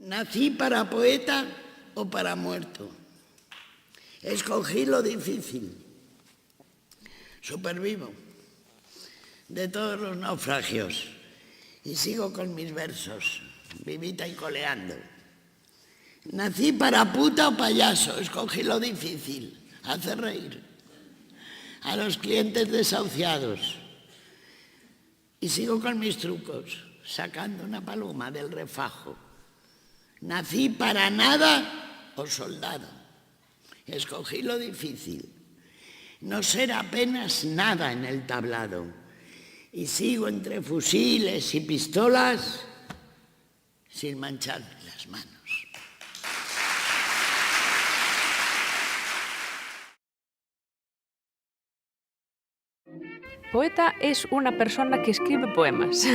¿Nací para poeta o para muerto? Escogí lo difícil. Supervivo de todos los naufragios y sigo con mis versos, vivita y coleando. Nací para puta o payaso, escogí lo difícil, hacer reír a los clientes desahuciados. Y sigo con mis trucos, sacando una paloma del refajo. Nací para nada o soldado, escogí lo difícil. No ser apenas nada en el tablado. Y sigo entre fusiles y pistolas sin mancharme las manos. Poeta es una persona que escribe poemas.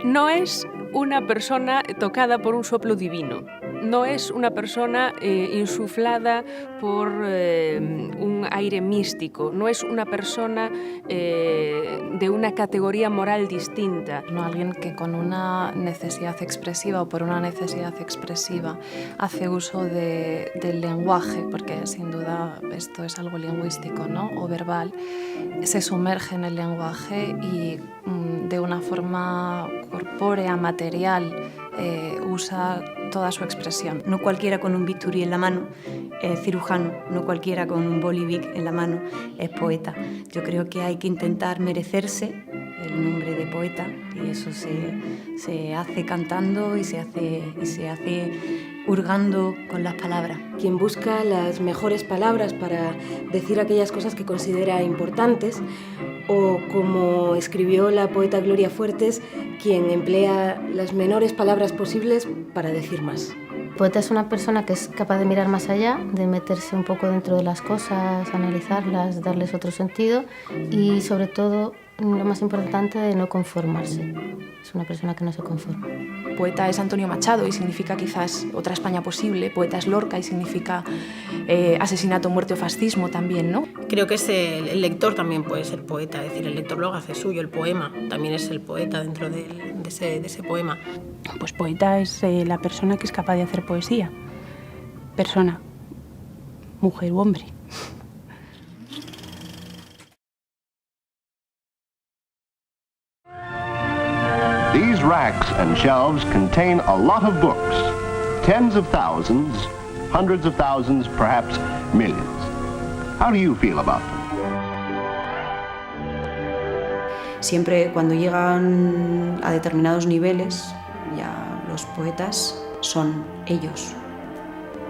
No es una persona tocada por un soplo divino. No es una persona insuflada por un aire místico. No es una persona de una categoría moral distinta. No alguien que con una necesidad expresiva o por una necesidad expresiva hace uso del lenguaje, porque sin duda esto es algo lingüístico, ¿no? O verbal, se sumerge en el lenguaje y de una forma corpórea, material, usa toda su expresión. No cualquiera con un bisturí en la mano es cirujano, no cualquiera con un bolivic en la mano es poeta. Yo creo que hay que intentar merecerse el nombre de poeta y eso se hace cantando y se hace hurgando con las palabras. Quien busca las mejores palabras para decir aquellas cosas que considera importantes, o como escribió la poeta Gloria Fuertes, quien emplea las menores palabras posibles para decir más. Poeta es una persona que es capaz de mirar más allá, de meterse un poco dentro de las cosas, analizarlas, darles otro sentido y sobre todo, lo más importante, de no conformarse. Es una persona que no se conforma. Poeta es Antonio Machado y significa quizás otra España posible. Poeta es Lorca y significa asesinato, muerte o fascismo también, ¿no? Creo que el lector también puede ser poeta, es decir, el lector luego hace suyo el poema, también es el poeta dentro de ese poema. Pues poeta es la persona que es capaz de hacer poesía. Persona, mujer u hombre. These racks and shelves contain a lot of books, tens of thousands, hundreds of thousands, perhaps millions. How do you feel about them? Siempre cuando llegan a determinados niveles, ya los poetas son ellos,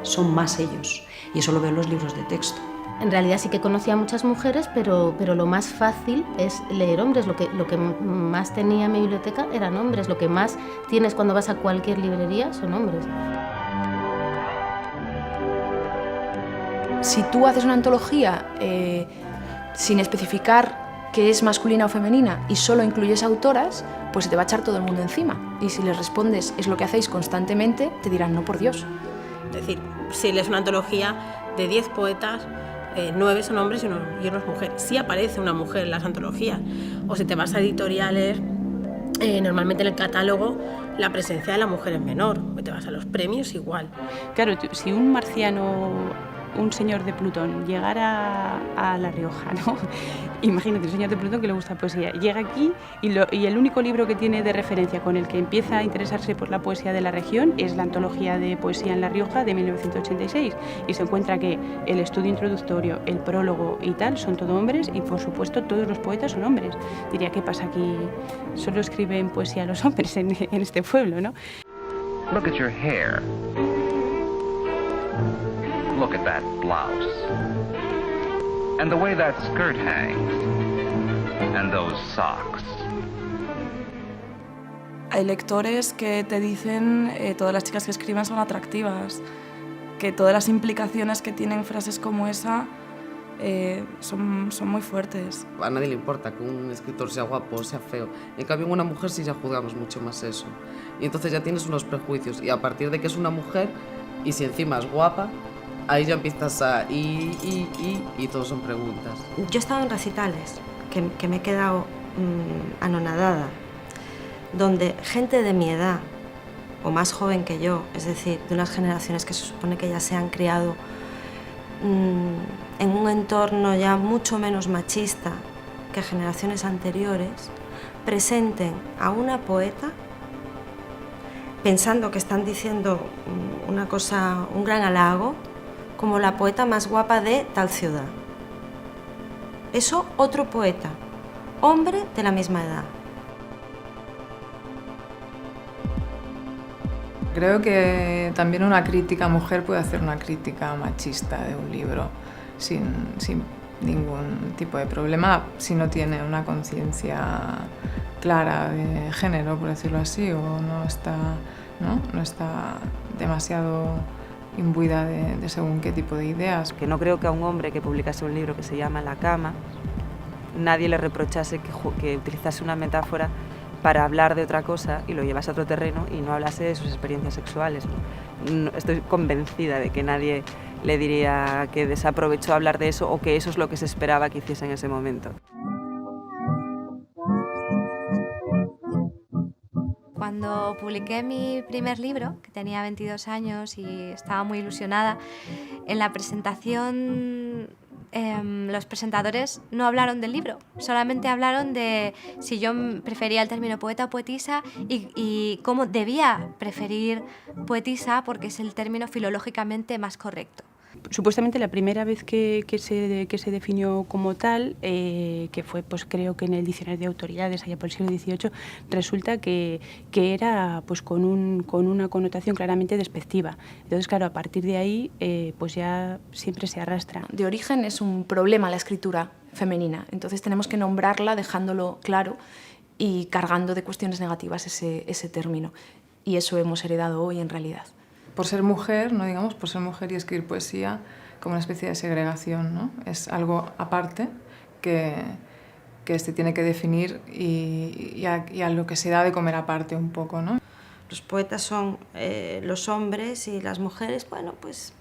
son más ellos. Y eso lo veo en los libros de texto. En realidad sí que conocía a muchas mujeres, pero lo más fácil es leer hombres. Lo que más tenía en mi biblioteca eran hombres. Lo que más tienes cuando vas a cualquier librería son hombres. Si tú haces una antología sin especificar que es masculina o femenina y solo incluyes autoras, pues se te va a echar todo el mundo encima. Y si les respondes es lo que hacéis constantemente, te dirán no, por Dios. Es decir, si lees una antología de 10 poetas, 9 son hombres y 1 es mujer. Sí aparece una mujer en las antologías. O si te vas a editoriales, normalmente en el catálogo la presencia de la mujer es menor. O te vas a los premios, igual. Claro, si un marciano, un señor de Plutón, llegara a La Rioja, ¿no? Imagínate, un señor de Plutón que le gusta poesía. Llega aquí y el único libro que tiene de referencia con el que empieza a interesarse por la poesía de la región es la antología de poesía en La Rioja de 1986. Y se encuentra que el estudio introductorio, el prólogo y tal son todo hombres y, por supuesto, todos los poetas son hombres. Diría, ¿qué pasa aquí? Solo escriben poesía los hombres en este pueblo, ¿no? Look at your hair. Look at that blouse. And the way that skirt hangs. And those socks. Hay lectores que te dicen todas las chicas que escriben son atractivas, que todas las implicaciones que tienen frases como esa son muy fuertes. A nadie le importa que un escritor sea guapo o sea feo. En cambio, en una mujer sí ya juzgamos mucho más eso. Y entonces ya tienes unos prejuicios. Y a partir de que es una mujer, y si encima es guapa, ahí ya empiezas a y todos son preguntas. Yo he estado en recitales que me he quedado anonadada, donde gente de mi edad o más joven que yo, es decir, de unas generaciones que se supone que ya se han criado en un entorno ya mucho menos machista que generaciones anteriores, presenten a una poeta pensando que están diciendo una cosa, un gran halago, como la poeta más guapa de tal ciudad. Eso otro poeta, hombre de la misma edad. Creo que también una crítica mujer puede hacer una crítica machista de un libro sin ningún tipo de problema si no tiene una conciencia clara de género, por decirlo así, o no está demasiado imbuida de según qué tipo de ideas. Que no creo que a un hombre que publicase un libro que se llama La cama, nadie le reprochase que utilizase una metáfora para hablar de otra cosa y lo llevase a otro terreno y no hablase de sus experiencias sexuales. No, estoy convencida de que nadie le diría que desaprovechó hablar de eso o que eso es lo que se esperaba que hiciese en ese momento. Cuando publiqué mi primer libro, que tenía 22 años y estaba muy ilusionada, en la presentación los presentadores no hablaron del libro, solamente hablaron de si yo prefería el término poeta o poetisa y cómo debía preferir poetisa porque es el término filológicamente más correcto. Supuestamente la primera vez que se definió como tal, que fue pues creo que en el diccionario de autoridades allá por el siglo XVIII, resulta que era pues con una connotación claramente despectiva. Entonces claro, a partir de ahí pues ya siempre se arrastra. De origen es un problema la escritura femenina, entonces tenemos que nombrarla dejándolo claro y cargando de cuestiones negativas ese término. Y eso hemos heredado hoy en realidad. Por ser mujer, no digamos, por ser mujer y escribir poesía como una especie de segregación, ¿no? Es algo aparte que se tiene que definir y a lo que se da de comer aparte un poco, ¿no? Los poetas son los hombres y las mujeres, bueno, pues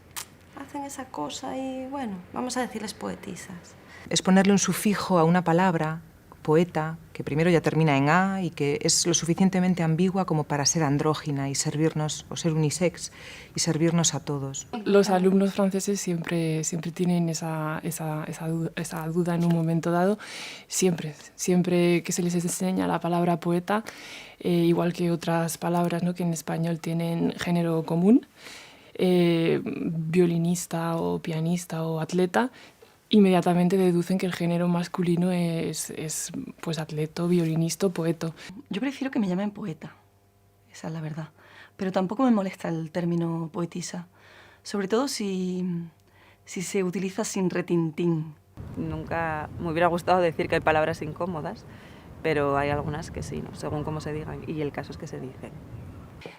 hacen esa cosa y bueno, vamos a decirles poetisas. Es ponerle un sufijo a una palabra, poeta, que primero ya termina en A y que es lo suficientemente ambigua como para ser andrógina y servirnos, o ser unisex, y servirnos a todos. Los alumnos franceses siempre tienen esa duda en un momento dado, siempre que se les enseña la palabra poeta, igual que otras palabras, ¿no?, que en español tienen género común, violinista o pianista o atleta, inmediatamente deducen que el género masculino es pues atleto, violinista, poeto. Yo prefiero que me llamen poeta, esa es la verdad. Pero tampoco me molesta el término poetisa, sobre todo si se utiliza sin retintín. Nunca me hubiera gustado decir que hay palabras incómodas, pero hay algunas que sí, ¿no?, según cómo se digan, y el caso es que se dicen.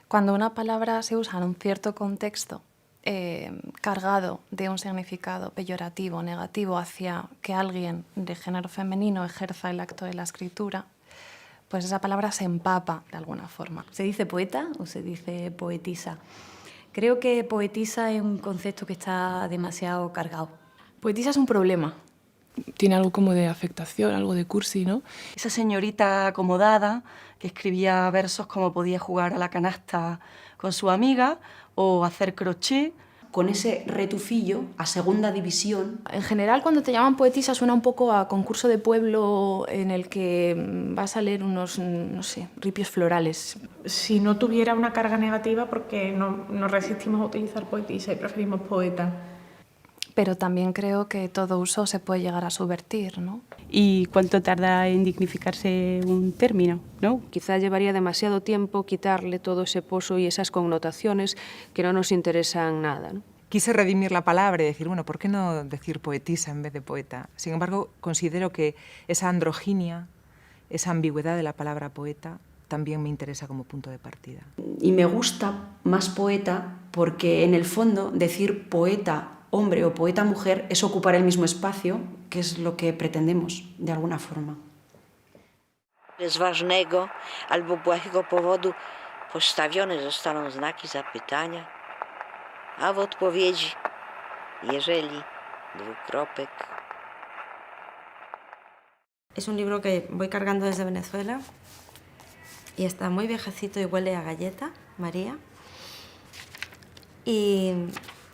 Cuando una palabra se usa en un cierto contexto, cargado de un significado peyorativo, negativo, hacia que alguien de género femenino ejerza el acto de la escritura, pues esa palabra se empapa de alguna forma. ¿Se dice poeta o se dice poetisa? Creo que poetisa es un concepto que está demasiado cargado. Poetisa es un problema. Tiene algo como de afectación, algo de cursi, ¿no? Esa señorita acomodada que escribía versos como podía jugar a la canasta con su amiga o hacer crochet. Con ese retufillo a segunda división. En general, cuando te llaman poetisa suena un poco a concurso de pueblo en el que vas a leer unos, no sé, ripios florales. Si no tuviera una carga negativa, porque no resistimos a utilizar poetisa y preferimos poeta. Pero también creo que todo uso se puede llegar a subvertir, ¿no? ¿Y cuánto tarda en dignificarse un término, ¿no? Quizá llevaría demasiado tiempo quitarle todo ese pozo y esas connotaciones que no nos interesan nada, ¿no? Quise redimir la palabra y decir, bueno, ¿por qué no decir poetisa en vez de poeta? Sin embargo, considero que esa androginia, esa ambigüedad de la palabra poeta, también me interesa como punto de partida. Y me gusta más poeta porque, en el fondo, decir poeta hombre o poeta mujer es ocupar el mismo espacio, que es lo que pretendemos, de alguna forma. Z ważnego albo błahego powodu postawione zostaną znaki zapytania, a w odpowiedzi jeżeli, dwukropek. Es un libro que voy cargando desde Venezuela y está muy viejecito y huele a galleta, María. Y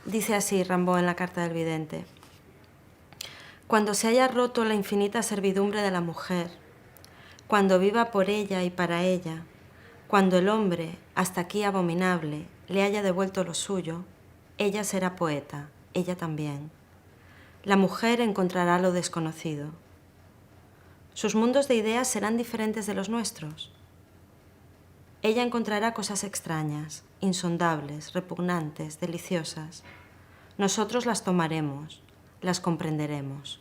dice así Rimbaud en la Carta del Vidente: cuando se haya roto la infinita servidumbre de la mujer, cuando viva por ella y para ella, cuando el hombre, hasta aquí abominable, le haya devuelto lo suyo, ella será poeta, ella también. La mujer encontrará lo desconocido. Sus mundos de ideas serán diferentes de los nuestros. Ella encontrará cosas extrañas, insondables, repugnantes, deliciosas. Nosotros las tomaremos, las comprenderemos.